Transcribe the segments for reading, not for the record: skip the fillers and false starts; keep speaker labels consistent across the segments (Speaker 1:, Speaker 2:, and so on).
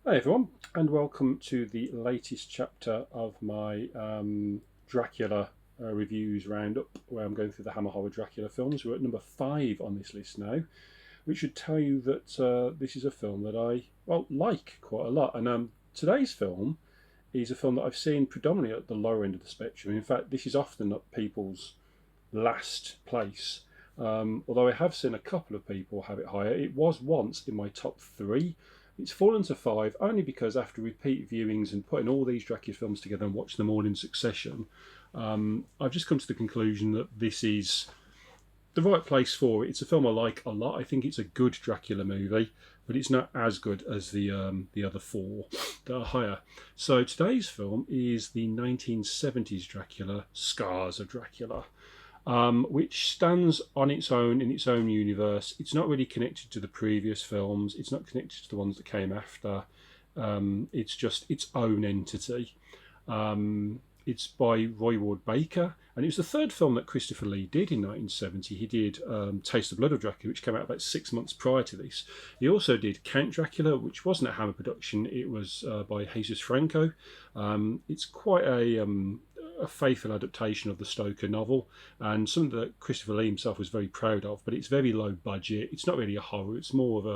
Speaker 1: Hi everyone, and welcome to the latest chapter of my Dracula reviews roundup, where I'm going through the Hammer Horror Dracula films. We're at number 5 on this list now, which should tell you that this is a film that I like quite a lot. And today's film is a film that I've seen predominantly at the lower end of the spectrum. In fact, this is often at people's last place. Although I have seen a couple of people have it higher. It was once in my top 3. It's fallen to 5 only because after repeat viewings and putting all these Dracula films together and watching them all in succession, I've just come to the conclusion that this is the right place for it. It's a film I like a lot. I think it's a good Dracula movie, but it's not as good as the other 4 that are higher. So today's film is the 1970s Dracula, Scars of Dracula. Which stands on its own in its own universe. It's not really connected to the previous films. It's not connected to the ones that came after. It's just its own entity. It's by Roy Ward Baker, and it was the third film that Christopher Lee did in 1970. He did Taste the Blood of Dracula, which came out about 6 months prior to this. He also did Count Dracula, which wasn't a Hammer production. It was by Jesus Franco. It's quite a faithful adaptation of the Stoker novel, and something that Christopher Lee himself was very proud of. But it's very low budget. It's not really a horror. It's more of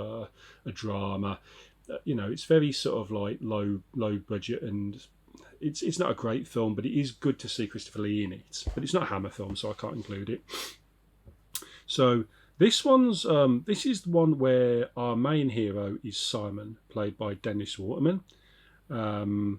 Speaker 1: a drama. It's very sort of like low budget, and it's not a great film, but it is good to see Christopher Lee in it. But it's not a Hammer film, so I can't include it. So this is the one where our main hero is Simon, played by Dennis Waterman, and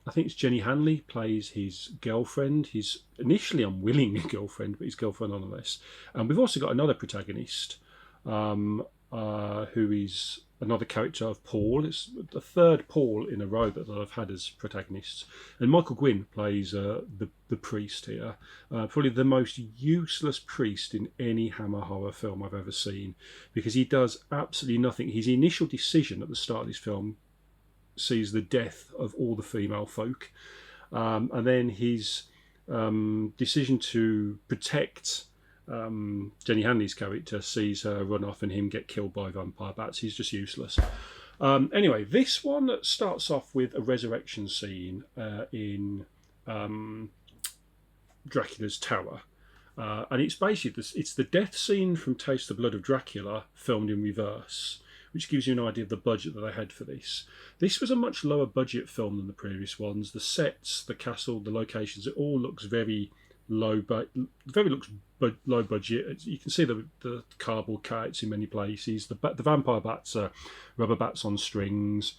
Speaker 1: I think it's Jenny Hanley plays his girlfriend, his initially unwilling girlfriend, but his girlfriend nonetheless. And we've also got another protagonist, who is another character of Paul. It's the third Paul in a row that I've had as protagonists. And Michael Gwynn plays the priest here. Probably the most useless priest in any Hammer horror film I've ever seen, because he does absolutely nothing. His initial decision at the start of this film sees the death of all the female folk, and then his decision to protect Jenny Hanley's character sees her run off and him get killed by vampire bats. He's just useless. Anyway, this one starts off with a resurrection scene in Dracula's tower. And it's basically it's the death scene from Taste the Blood of Dracula filmed in reverse, which gives you an idea of the budget that they had for this. This was a much lower budget film than the previous ones. The sets, the castle, the locations, it all looks very low budget. You can see the cardboard cutouts in many places. The vampire bats are rubber bats on strings.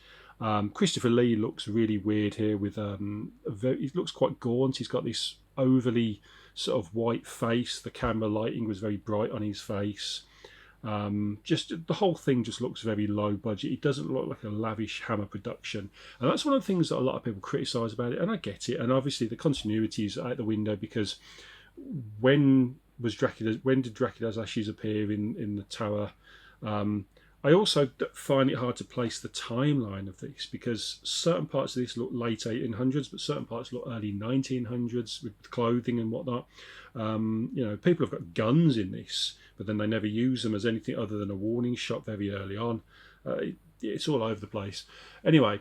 Speaker 1: Christopher Lee looks really weird here with he looks quite gaunt. He's got this overly sort of white face. The camera lighting was very bright on his face. Just the whole thing just looks very low budget. It doesn't look like a lavish Hammer production, and that's one of the things that a lot of people criticise about it, and I get it. And obviously the continuity is out the window, because when did Dracula's ashes appear in the tower? I also find it hard to place the timeline of this, because certain parts of this look late 1800s, but certain parts look early 1900s with clothing and whatnot. People have got guns in this, but then they never use them as anything other than a warning shot very early on. It's all over the place. Anyway,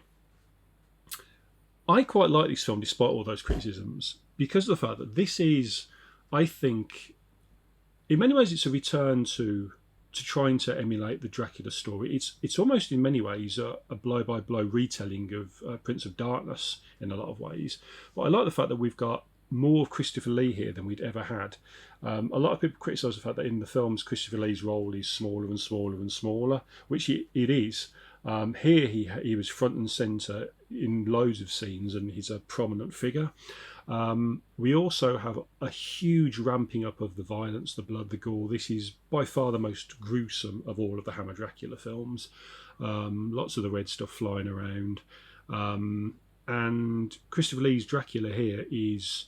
Speaker 1: I quite like this film despite all those criticisms, because of the fact that this is, I think, in many ways, it's a return to trying to emulate the Dracula story. It's almost in many ways a blow-by-blow retelling of Prince of Darkness in a lot of ways. But I like the fact that we've got more of Christopher Lee here than we'd ever had. A lot of people criticise the fact that in the films Christopher Lee's role is smaller and smaller and smaller, which it is. Here he was front and centre in loads of scenes, and he's a prominent figure. We also have a huge ramping up of the violence, the blood, the gore. This is by far the most gruesome of all of the Hammer Dracula films. Lots of the red stuff flying around. And Christopher Lee's Dracula here he's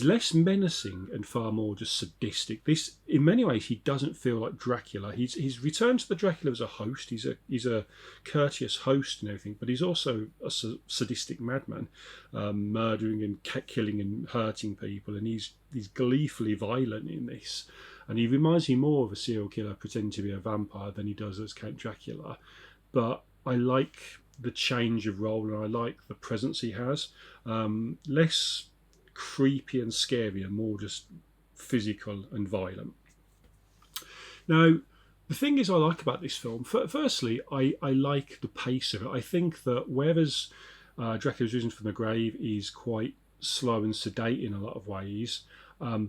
Speaker 1: less menacing and far more just sadistic. This, in many ways, he doesn't feel like Dracula. He's returned to the Dracula as a host. He's a courteous host and everything, but he's also a sadistic madman, murdering and killing and hurting people. And he's gleefully violent in this. And he reminds me more of a serial killer pretending to be a vampire than he does as Count Dracula. But I like the change of role, and I like the presence he has. Less creepy and scary, and more just physical and violent. Now, the thing is, I like about this film. Firstly, I like the pace of it. I think that whereas Dracula's Risen from the Grave is quite slow and sedate in a lot of ways,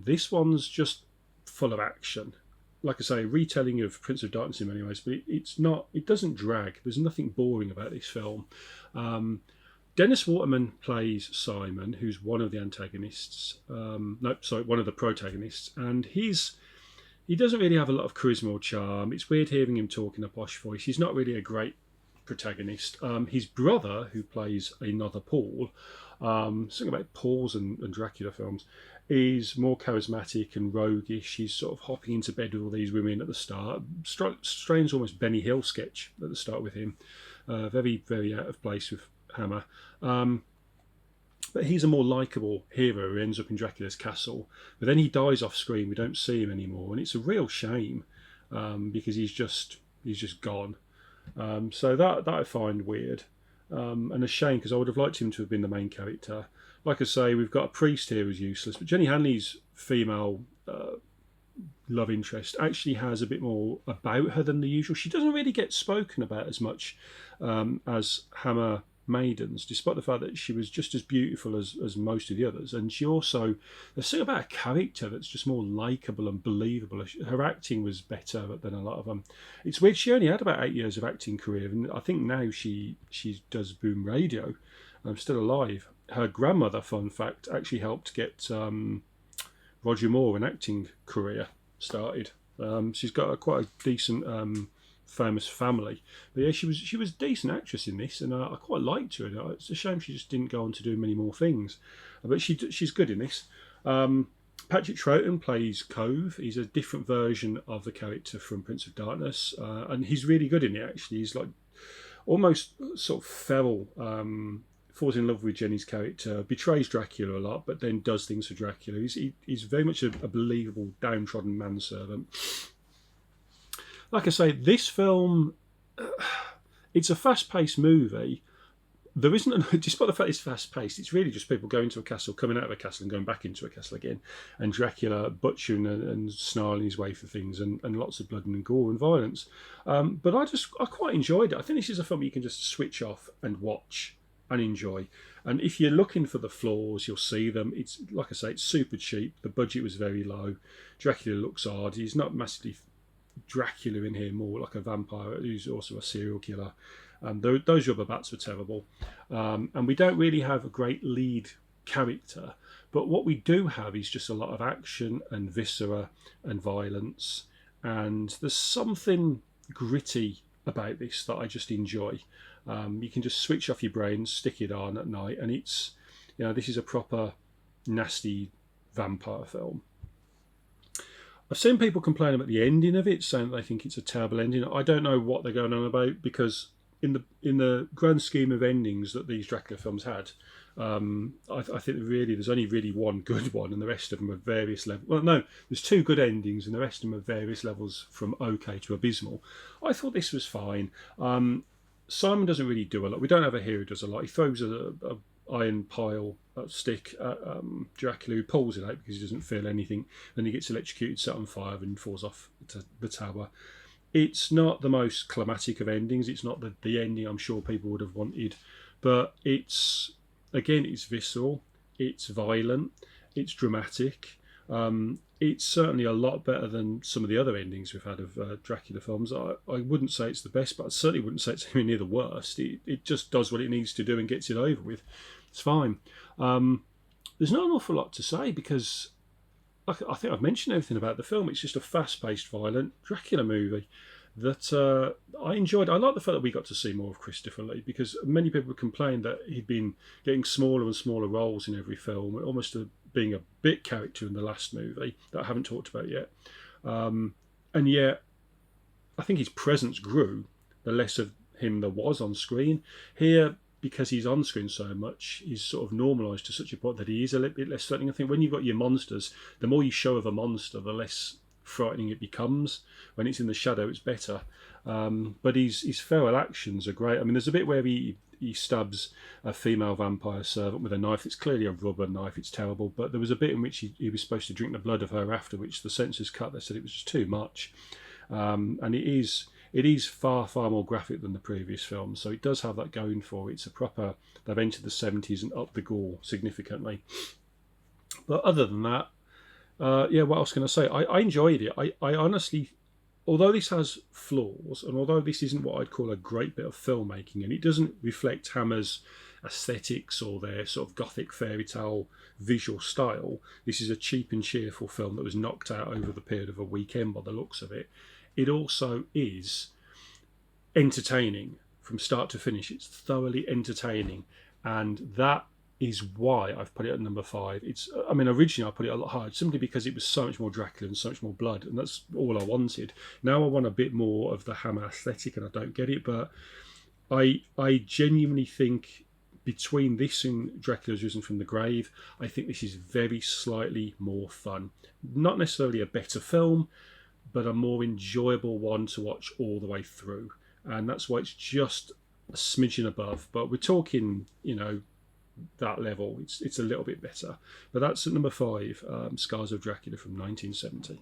Speaker 1: this one's just full of action. Like I say, retelling of Prince of Darkness in many ways, but it's not. It doesn't drag. There's nothing boring about this film. Dennis Waterman plays Simon, who's one of the antagonists. No, sorry, one of the protagonists, and he doesn't really have a lot of charisma or charm. It's weird hearing him talk in a posh voice. He's not really a great protagonist. His brother, who plays another Paul, something about Pauls and Dracula films, is more charismatic and roguish. He's sort of hopping into bed with all these women at the start. Strange, almost Benny Hill sketch at the start with him. Very, very out of place with Hammer. But he's a more likeable hero who ends up in Dracula's castle. But then he dies off screen. We don't see him anymore, and it's a real shame because he's just gone. So that I find weird and a shame, because I would have liked him to have been the main character. Like I say, we've got a priest here who's useless, but Jenny Hanley's female love interest actually has a bit more about her than the usual. She doesn't really get spoken about as much as Hammer maidens, despite the fact that she was just as beautiful as most of the others. And she also, there's something about a character that's just more likeable and believable. Her acting was better than a lot of them. It's weird, she only had about 8 years of acting career, and I think now she does Boom Radio. Still alive. Her grandmother, fun fact, actually helped get Roger Moore an acting career started. She's got quite a decent famous family, but yeah, she was a decent actress in this, and I quite liked her. It's a shame she just didn't go on to do many more things, but she's good in this. Patrick Troughton plays Cove. He's a different version of the character from Prince of Darkness, and he's really good in it. Actually, he's like almost sort of feral. Falls in love with Jenny's character, betrays Dracula a lot, but then does things for Dracula. He's very much a believable, downtrodden manservant. Like I say, this film, it's a fast-paced movie. There isn't, despite the fact it's fast-paced, it's really just people going to a castle, coming out of a castle and going back into a castle again, and Dracula butchering and snarling his way for things, and lots of blood and gore and violence. But I quite enjoyed it. I think this is a film you can just switch off and watch and enjoy. And if you're looking for the flaws, you'll see them. It's, like I say, it's super cheap. The budget was very low. Dracula looks odd. He's not massively Dracula in here, more like a vampire who's also a serial killer. Those rubber bats were terrible. And we don't really have a great lead character, but what we do have is just a lot of action and viscera and violence, and there's something gritty about this that I just enjoy. You can just switch off your brain, stick it on at night, and it's, this is a proper nasty vampire film. I've seen people complain about the ending of it, saying that they think it's a terrible ending. I don't know what they're going on about, because in the grand scheme of endings that these Dracula films had, I think really there's only really one good one, and the rest of them are various levels. Well, no, there's two good endings, and the rest of them are various levels from okay to abysmal. I thought this was fine. Simon doesn't really do a lot. We don't have a hero who does a lot. He throws a iron pile stick at Dracula, who pulls it out because he doesn't feel anything. Then he gets electrocuted, set on fire, and falls off the tower. It's not the most climatic of endings. It's not the ending I'm sure people would have wanted, but it's visceral, it's violent, it's dramatic. It's certainly a lot better than some of the other endings we've had of Dracula films. I wouldn't say it's the best, but I certainly wouldn't say it's anywhere near the worst. It just does what it needs to do and gets it over with. It's fine. There's not an awful lot to say, because I think I've mentioned everything about the film. It's just a fast-paced, violent Dracula movie that I enjoyed. I like the fact that we got to see more of Christopher Lee, because many people complained that he'd been getting smaller and smaller roles in every film, almost being a bit character in the last movie that I haven't talked about yet. And yet, I think his presence grew the less of him there was on screen. Here, because he's on screen so much, he's sort of normalised to such a point that he is a little bit less threatening. I think when you've got your monsters, the more you show of a monster, the less frightening it becomes. When it's in the shadow, it's better. But his feral actions are great. I mean, there's a bit where he stabs a female vampire servant with a knife. It's clearly a rubber knife. It's terrible. But there was a bit in which he was supposed to drink the blood of her after, which the censors cut. They said it was just too much. And it is far more graphic than the previous film. So it does have that going for it. It's a proper. They've entered the 70s and upped the gore significantly. But other than that, yeah, what else can I say? I enjoyed it. I honestly, although this has flaws, and although this isn't what I'd call a great bit of filmmaking, and it doesn't reflect Hammer's aesthetics or their sort of gothic fairy tale visual style, this is a cheap and cheerful film that was knocked out over the period of a weekend by the looks of it. It also is entertaining from start to finish. It's thoroughly entertaining, and that is why I've put it at number 5. I mean, originally I put it a lot higher simply because it was so much more Dracula and so much more blood, and that's all I wanted. Now I want a bit more of the Hammer aesthetic, and I don't get it, but I genuinely think between this and Dracula's Risen from the Grave, I think this is very slightly more fun. Not necessarily a better film, but a more enjoyable one to watch all the way through. And that's why it's just a smidgen above. But we're talking, that level. It's a little bit better. But that's at number 5, Scars of Dracula from 1970.